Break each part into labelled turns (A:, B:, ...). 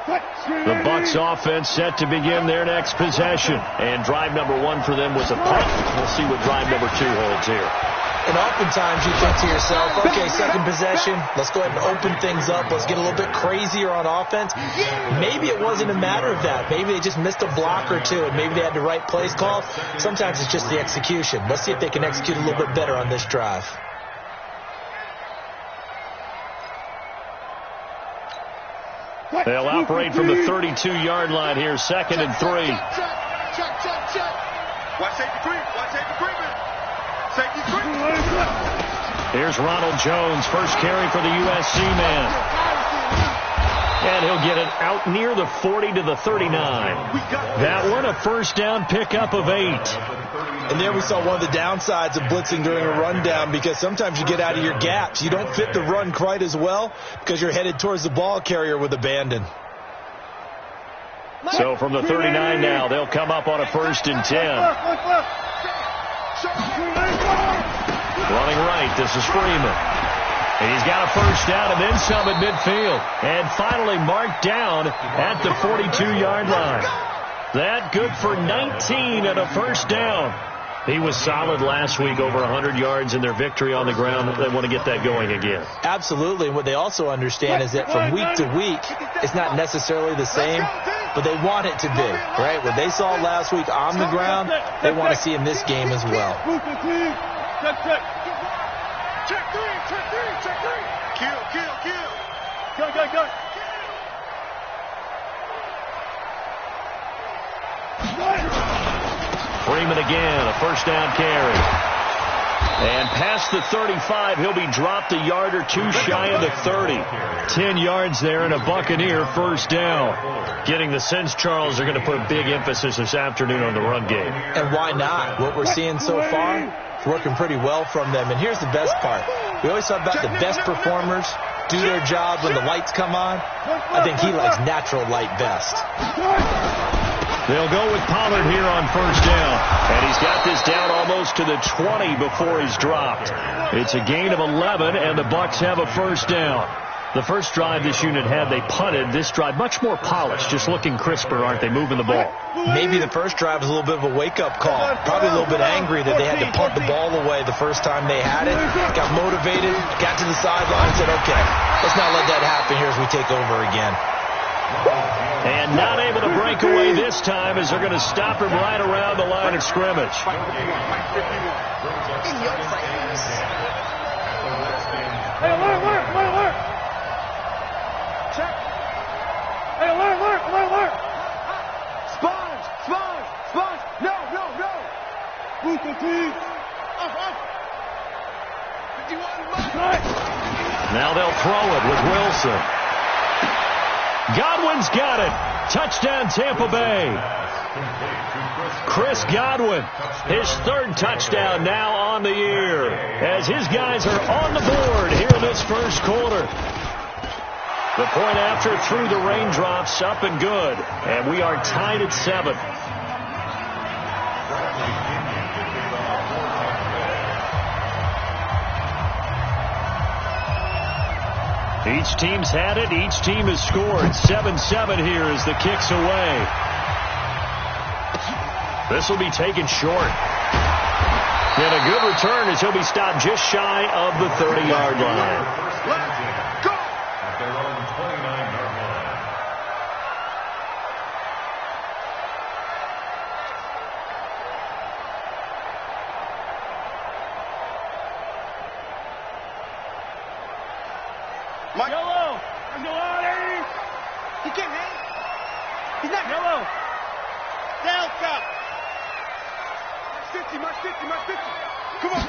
A: The Bucs offense set to begin their next possession. And drive number 1 for them was a punt. We'll see what drive number 2 holds here.
B: And oftentimes you think to yourself, okay, second possession, let's go ahead and open things up. Let's get a little bit crazier on offense. Maybe it wasn't a matter of that. Maybe they just missed a block or two, and maybe they had the right plays called. Sometimes it's just the execution. Let's see if they can execute a little bit better on this drive.
A: They'll operate from the 32-yard line here, 2nd and 3.
C: Watch safety creep. Watch safety creeping. Safety creep.
A: Here's Ronald Jones, first carry for the USC man. And he'll get it out near the 40 to the 39. That one, a first down pickup of 8.
B: And there we saw one of the downsides of blitzing during a rundown, because sometimes you get out of your gaps. You don't fit the run quite as well because you're headed towards the ball carrier with abandon.
A: So from the 39 now, they'll come up on a 1st and 10. Running right, this is Freeman. And he's got a first down and then some at midfield. And finally marked down at the 42-yard line. That good for 19 and a first down. He was solid last week, over 100 yards in their victory on the ground. They want to get that going again.
B: Absolutely. And what they also understand is that from week to week, it's not necessarily the same, but they want it to be, right? What they saw last week on the ground, they want to see in this game as well.
C: Check three. Kill. Go.
A: Freeman again, a first down carry. And past the 35, he'll be dropped a yard or two shy of the 30. 10 yards there and a Buccaneer first down. Getting the sense, Charles, they're going to put a big emphasis this afternoon on the run game.
B: And why not? What we're seeing so far, it's working pretty well from them. And here's the best part. We always talk about the best performers do their job when the lights come on. I think he likes natural light best.
A: They'll go with Pollard here on first down. And he's got this down almost to the 20 before he's dropped. It's a gain of 11, and the Bucs have a first down. The first drive this unit had, they punted. This drive, much more polished, just looking crisper, aren't they, moving the ball?
B: Maybe the first drive was a little bit of a wake-up call. Probably a little bit angry that they had to punt the ball away the first time they had it. Got motivated, got to the sideline, and said, okay, let's not let that happen here as we take over again.
A: And not able to break away this time as they're going to stop him right around the line of scrimmage.
C: In your face.
D: Hey, alert. Check. Hey, alert. Sponge. No. Booth the teeth. 51.
A: Now they'll throw it with Wilson. Godwin's got it. Touchdown, Tampa Bay. Chris Godwin, his third touchdown now on the year, as his guys are on the board here in this first quarter. The point after through the raindrops, up and good, and we are tied at 7. Each team's had it. Each team has scored. 7-7 here as the kick's away. This will be taken short. And a good return as he'll be stopped just shy of the 30-yard line.
C: Let's go.
E: At their own 29-yard line.
C: Mike.
D: Yellow. There's no out.
C: He can't hang. He's not.
D: Yellow.
C: Delta. March 50. Come on.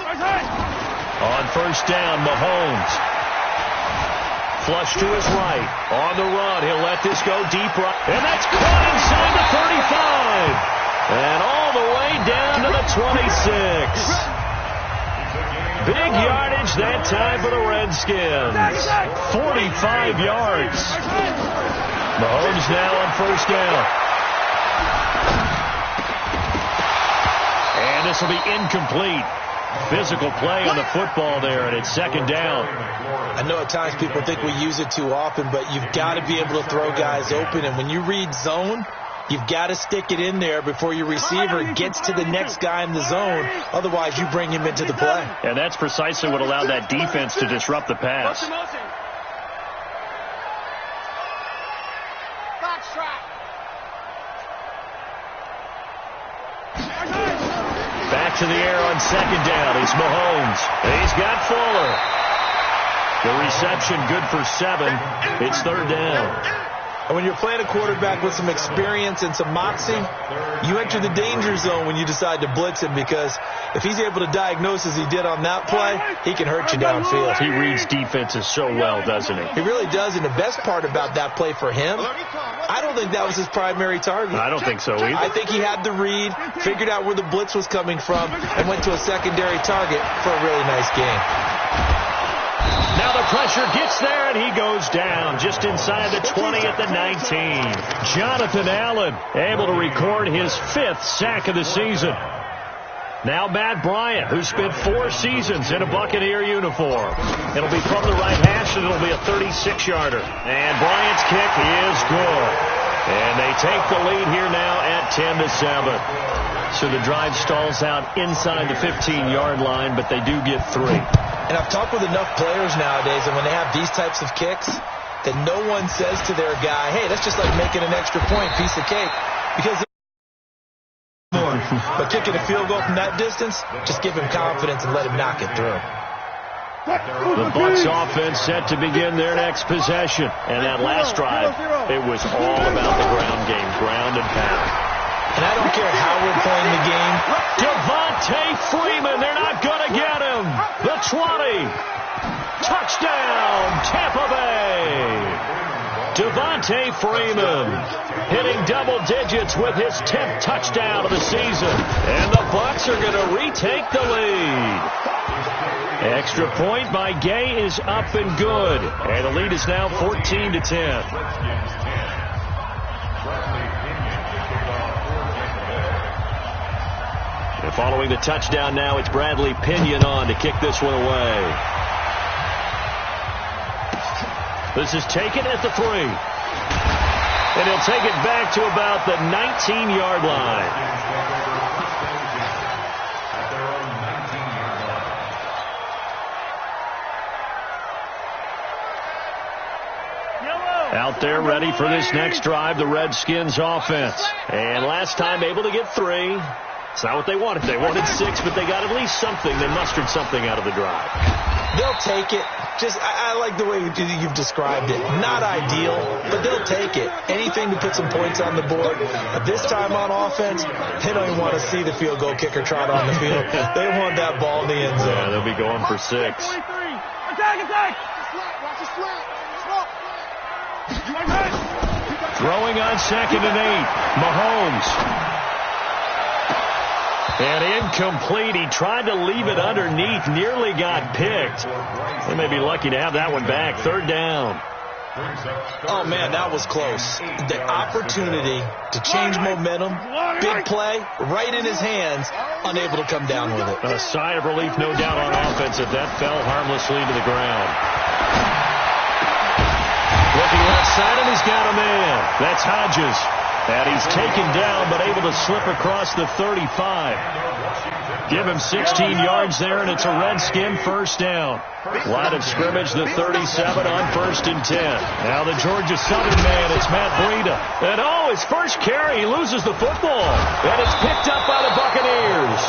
A: On first down, Mahomes. Flush to his right. On the run. He'll let this go deep right. And that's caught inside the 35. And all the way down to the 26. Big yardage that time for the Redskins. 45 yards. Mahomes now on first down. And this will be incomplete. Physical play on the football there, and it's second down.
B: I know at times people think we use it too often, but you've got to be able to throw guys open. And when you read zone, you've got to stick it in there before your receiver gets to the next guy in the zone. Otherwise, you bring him into the play.
A: And that's precisely what allowed that defense to disrupt the pass. Back to the air on second down. It's Mahomes. He's got Fuller. The reception good for 7. It's third down.
B: And when you're playing a quarterback with some experience and some moxie, you enter the danger zone when you decide to blitz him, because if he's able to diagnose as he did on that play, he can hurt you downfield.
A: He reads defenses so well, doesn't he?
B: He really does, and the best part about that play for him, I don't think that was his primary target.
A: I don't think so either.
B: I think he had the read, figured out where the blitz was coming from, and went to a secondary target for a really nice game.
A: Now the pressure gets there, and he goes down just inside the 20 at the 19. Jonathan Allen able to record his 5th sack of the season. Now Matt Bryant, who spent 4 seasons in a Buccaneer uniform. It'll be from the right hash, and it'll be a 36-yarder. And Bryant's kick is good. And they take the lead here now at 10-7. So the drive stalls out inside the 15-yard line, but they do get 3.
B: And I've talked with enough players nowadays, and when they have these types of kicks, that no one says to their guy, hey, that's just like making an extra point, piece of cake. Because more. But kicking a field goal from that distance, just give him confidence and let him knock it through.
A: The Bucs offense set to begin their next possession. And that last drive, it was all about the ground game, ground and pound.
B: And I don't care how we're playing the game.
A: Devontae Freeman, they're not going to get him. The 20. Touchdown, Tampa Bay. Devontae Freeman hitting double digits with his 10th touchdown of the season. And the Bucs are going to retake the lead. Extra point by Gay is up and good. And the lead is now 14-10. And following the touchdown now, it's Bradley Pinion on to kick this one away. This is taken at the 3. And he'll take it back to about the 19-yard line. Out there ready for this next drive, the Redskins offense. And last time able to get 3. It's not what they wanted. They wanted 6, but they got at least something. They mustered something out of the drive.
B: They'll take it. I like the way you've described it. Not ideal, but they'll take it. Anything to put some points on the board. But this time on offense, they don't even want to see the field goal kicker trot on the field. They want that ball in the end zone.
A: Yeah, they'll be going for 6.
D: Attack!
A: Throwing on 2nd and 8. Mahomes. And incomplete. He tried to leave it underneath. Nearly got picked. They may be lucky to have that one back. 3rd down.
B: Oh, man, that was close. The opportunity to change momentum, big play, right in his hands, unable to come down with it.
A: A sigh of relief, no doubt, on offense if that fell harmlessly to the ground. Looking left side, and he's got a man. That's Hodges. And he's taken down, but able to slip across the 35. Give him 16 yards there, and it's a Redskin 1st down. Line of scrimmage, the 37 on 1st and 10. Now the Georgia Southern man, it's Matt Breida. And his first carry, he loses the football. And it's picked up by the Buccaneers.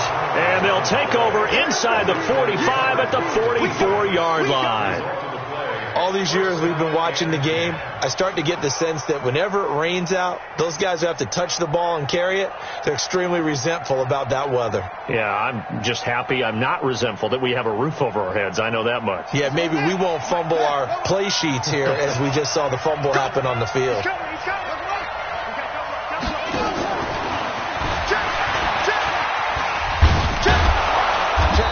A: And they'll take over inside the 45 at the 44-yard line.
B: All these years we've been watching the game, I start to get the sense that whenever it rains out, those guys who have to touch the ball and carry it, they're extremely resentful about that weather.
A: Yeah, I'm just happy I'm not resentful that we have a roof over our heads. I know that much.
B: Yeah, maybe we won't fumble our play sheets here as we just saw the fumble happen on the field.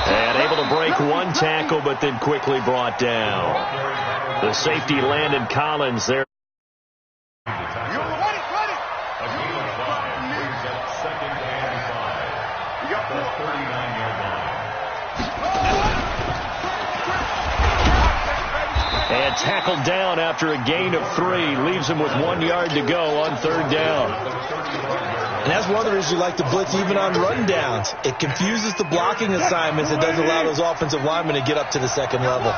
A: And able to break one tackle, but then quickly brought down. The safety Landon Collins there. And tackled down after a gain of 3. Leaves him with 1 yard to go on 3rd down.
B: And that's one of the reasons you like to blitz even on run downs. It confuses the blocking assignments. It doesn't allow those offensive linemen to get up to the second level.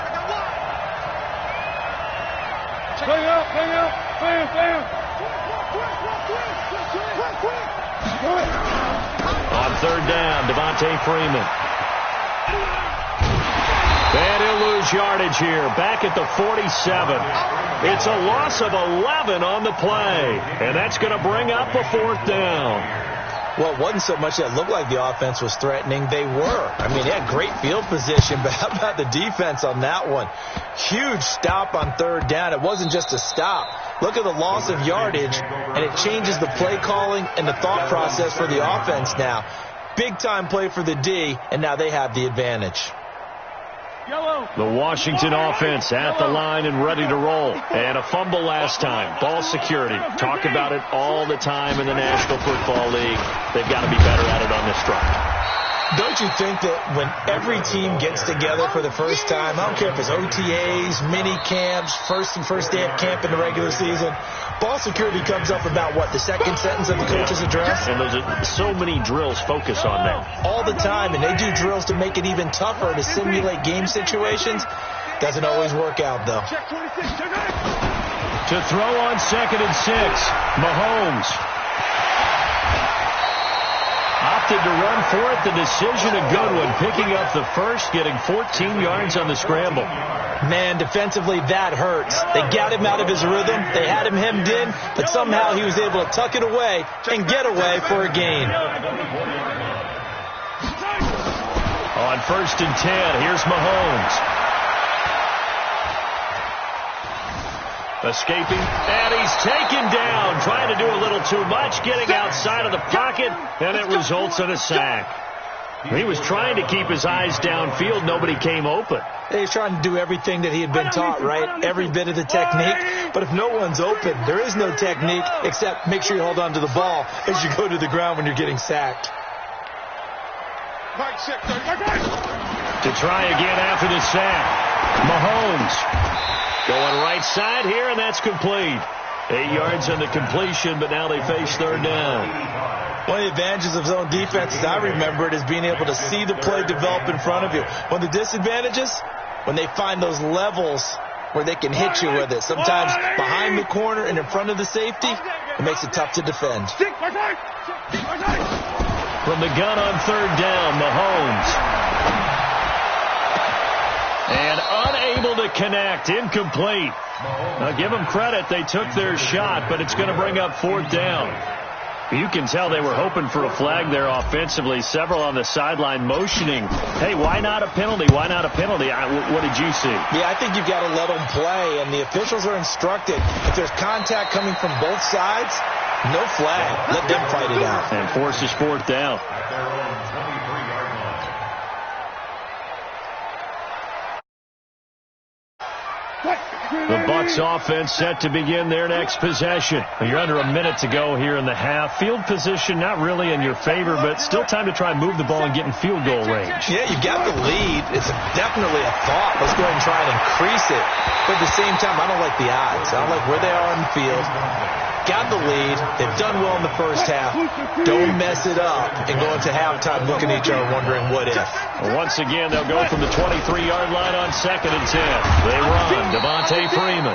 D: Bang up, bang up, bang, bang.
A: On 3rd down, Devontae Freeman. And he'll lose yardage here, back at the 47. It's a loss of 11 on the play, and that's going to bring up a 4th down.
B: Well, it wasn't so much that it looked like the offense was threatening. They were. I mean, they had great field position, but how about the defense on that one? Huge stop on 3rd down. It wasn't just a stop. Look at the loss of yardage, and it changes the play calling and the thought process for the offense now. Big-time play for the D, and now they have the advantage.
A: The Washington offense at the line and ready to roll. And a fumble last time. Ball security. Talk about it all the time in the National Football League. They've got to be better at it on this drive.
B: Don't you think that when every team gets together for the first time, I don't care if it's OTAs, mini camps, first day of camp in the regular season, ball security comes up about what, the second sentence of the coach's address?
A: And those are so many drills focus on that.
B: All the time, and they do drills to make it even tougher to simulate game situations. Doesn't always work out, though.
A: To throw on 2nd and 6, Mahomes. Opted to run for it. The decision a good one. Picking up the first, getting 14 yards on the scramble.
B: Man, defensively, that hurts. They got him out of his rhythm. They had him hemmed in, but somehow he was able to tuck it away and get away for a gain.
A: On 1st and 10, here's Mahomes. Escaping, and he's taken down, trying to do a little too much, getting outside of the pocket, and it results in a sack. He was trying to keep his eyes downfield. Nobody came open.
B: He's trying to do everything that he had been taught, right? Every bit of the technique. But if no one's open, there is no technique except make sure you hold on to the ball as you go to the ground when you're getting sacked.
A: To try again after the sack, Mahomes. Going right side here, and that's complete. 8 yards on the completion, but now they face 3rd down.
B: One of the advantages of zone defense, as I remember it, is being able to see the play develop in front of you. One of the disadvantages, when they find those levels where they can hit you with it. Sometimes behind the corner and in front of the safety, it makes it tough to defend.
A: From the gun on 3rd down, Mahomes. And unable to connect, incomplete. Now give them credit, they took their shot, but it's going to bring up 4th down. You can tell they were hoping for a flag there offensively. Several on the sideline motioning, hey, why not a penalty? Why not a penalty? What did you see?
B: Yeah, I think you've got to let them play, and the officials are instructed. If there's contact coming from both sides, no flag. Let them fight it out.
A: And forces 4th down. The Bucs offense set to begin their next possession. You're under a minute to go here in the half. Field position not really in your favor, but still time to try and move the ball and get in field goal range.
B: Yeah, you got the lead. It's definitely a thought. Let's go ahead and try and increase it. But at the same time, I don't like the odds. I don't like where they are on the field. Got the lead. They've done well in the first half. Don't mess it up and go into halftime looking at each other wondering what if.
A: Once again, they'll go from the 23-yard line on 2nd and 10. They run. Devontae Freeman.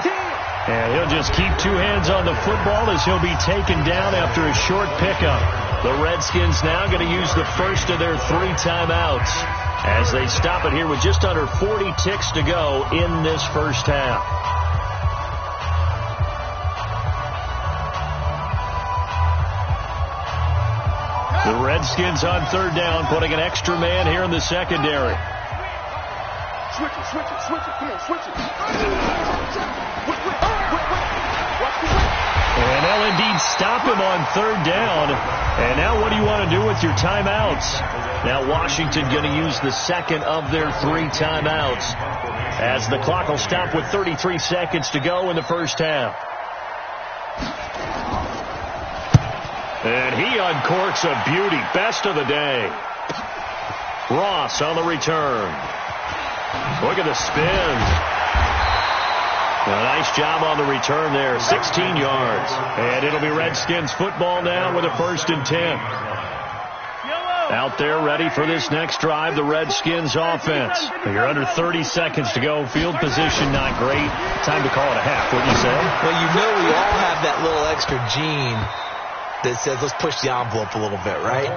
A: And he'll just keep 2 hands on the football as he'll be taken down after a short pickup. The Redskins now going to use the first of their 3 timeouts as they stop it here with just under 40 ticks to go in this first half. The Redskins on 3rd down, putting an extra man here in the secondary.
C: Switch it. Come on, switch it.
A: And they'll indeed stop him on 3rd down. And now what do you want to do with your timeouts? Now Washington going to use the second of their 3 timeouts as the clock will stop with 33 seconds to go in the first half. And he uncorks a beauty. Best of the day. Ross on the return. Look at the spin. A nice job on the return there. 16 yards. And it'll be Redskins football now with a 1st and 10. Out there ready for this next drive, the Redskins offense. You're under 30 seconds to go. Field position not great. Time to call it a half, wouldn't you say?
B: Well, you know we all have that little extra gene that says let's push the envelope a little bit, right?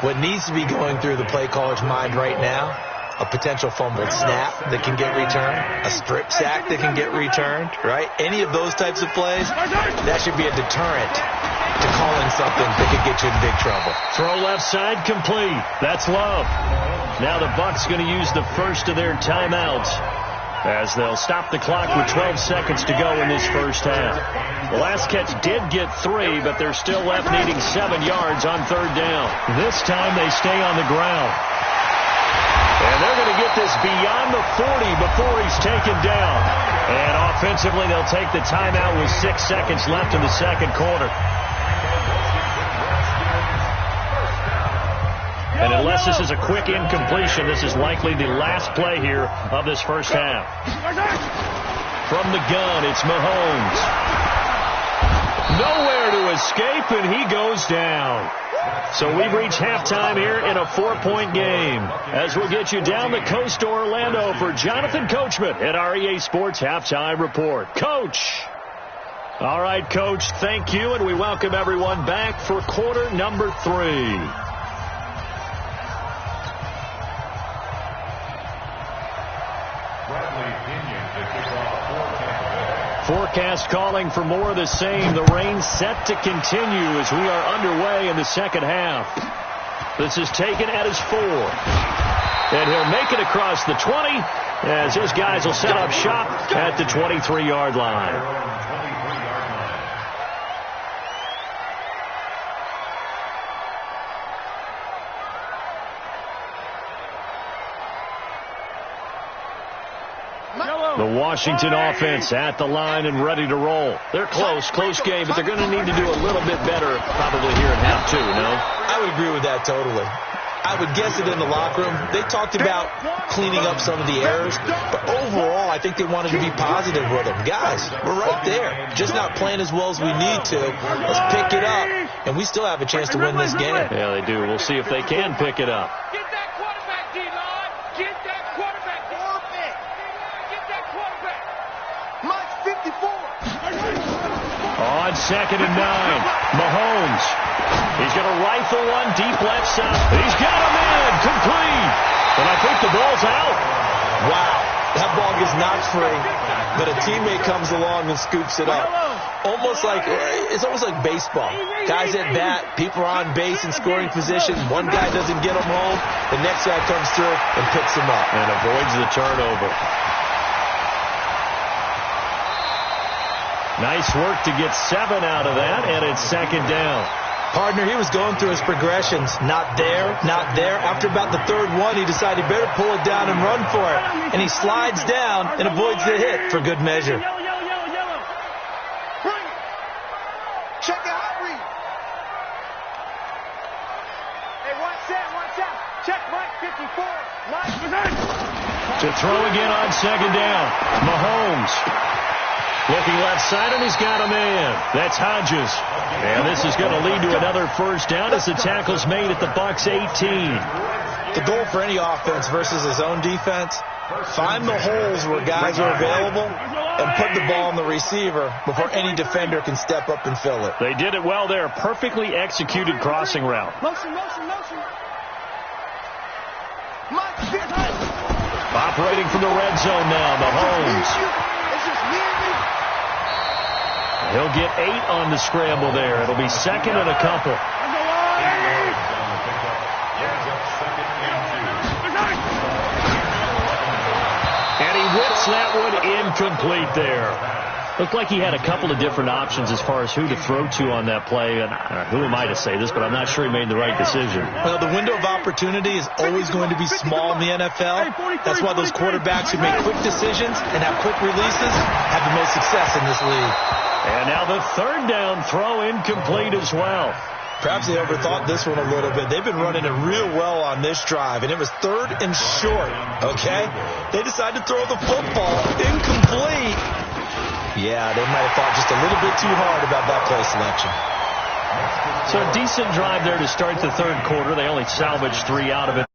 B: What needs to be going through the play caller's mind right now, a potential fumbled snap that can get returned, a strip sack that can get returned, right? Any of those types of plays, that should be a deterrent to calling something that could get you in big trouble.
A: Throw left side complete. That's Love. Now the Bucs going to use the first of their timeouts as they'll stop the clock with 12 seconds to go in this first half. The last catch did get 3, but they're still left needing 7 yards on 3rd down. This time they stay on the ground. And they're going to get this beyond the 40 before he's taken down. And offensively, they'll take the timeout with 6 seconds left in the second quarter. And unless this is a quick incompletion, this is likely the last play here of this first half. From the gun, it's Mahomes. Nowhere to escape, and he goes down. So we've reached halftime here in a 4-point game. As we'll get you down the coast to Orlando for Jonathan Coachman at our EA Sports Halftime Report. Coach. All right, Coach, thank you, and we welcome everyone back for quarter number 3. Forecast calling for more of the same. The rain set to continue as we are underway in the second half. This is taken at his 4. And he'll make it across the 20 as his guys will set up shop at the 23-yard line. The Washington offense at the line and ready to roll. They're close game, but they're going to need to do a little bit better probably here in half 2, no?
B: I would agree with that totally. I would guess it in the locker room. They talked about cleaning up some of the errors, but overall, I think they wanted to be positive with them. Guys, we're right there. Just not playing as well as we need to. Let's pick it up, and we still have a chance to win this game.
A: Yeah, they do. We'll see if they can pick it up.
C: Get that quarterback, D-line. Get that quarterback. Get that quarterback. Mike's 54.
A: On 2nd and 9, Mahomes. He's going to rifle one deep left side. He's got a man complete. And I think the ball's out.
B: Wow. That ball gets knocked free, but a teammate comes along and scoops it up. It's almost like baseball. Guys at bat, people are on base in scoring position. One guy doesn't get him home. The next guy comes through and picks him up.
A: And avoids the turnover. Nice work to get 7 out of that, and it's 2nd down.
B: Partner, he was going through his progressions. Not there, not there. After about the 3rd one, he decided he better pull it down and run for it. And he slides down and avoids the hit for good measure.
C: Yellow. Bring it. Check the hot read. Hey, watch out. Check Mike 54. Mike.
A: To throw again on 2nd down. Mahomes. Looking left side, and he's got a man. That's Hodges. And this is going to lead to another first down as the tackle's made at the Bucs 18.
B: The goal for any offense versus his own defense, find the holes where guys are available and put the ball on the receiver before any defender can step up and fill it.
A: They did it well there. Perfectly executed crossing route.
C: Motion. Mike 50.
A: Operating from the red zone now, Mahomes.
C: It's just me and you.
A: He'll get 8 on the scramble there. It'll be 2nd and a couple. And he whips that one incomplete there. Looked like he had a couple of different options as far as who to throw to on that play. And who am I to say this, but I'm not sure he made the right decision.
B: Well, the window of opportunity is always going to be small in the NFL. That's why those quarterbacks who make quick decisions and have quick releases have the most success in this league.
A: And now the 3rd down throw incomplete as well.
B: Perhaps they overthought this one a little bit. They've been running it real well on this drive, and it was 3rd and short, okay? They decided to throw the football incomplete. Yeah, they might have thought just a little bit too hard about that play selection.
A: So a decent drive there to start the 3rd quarter. They only salvaged 3 out of it.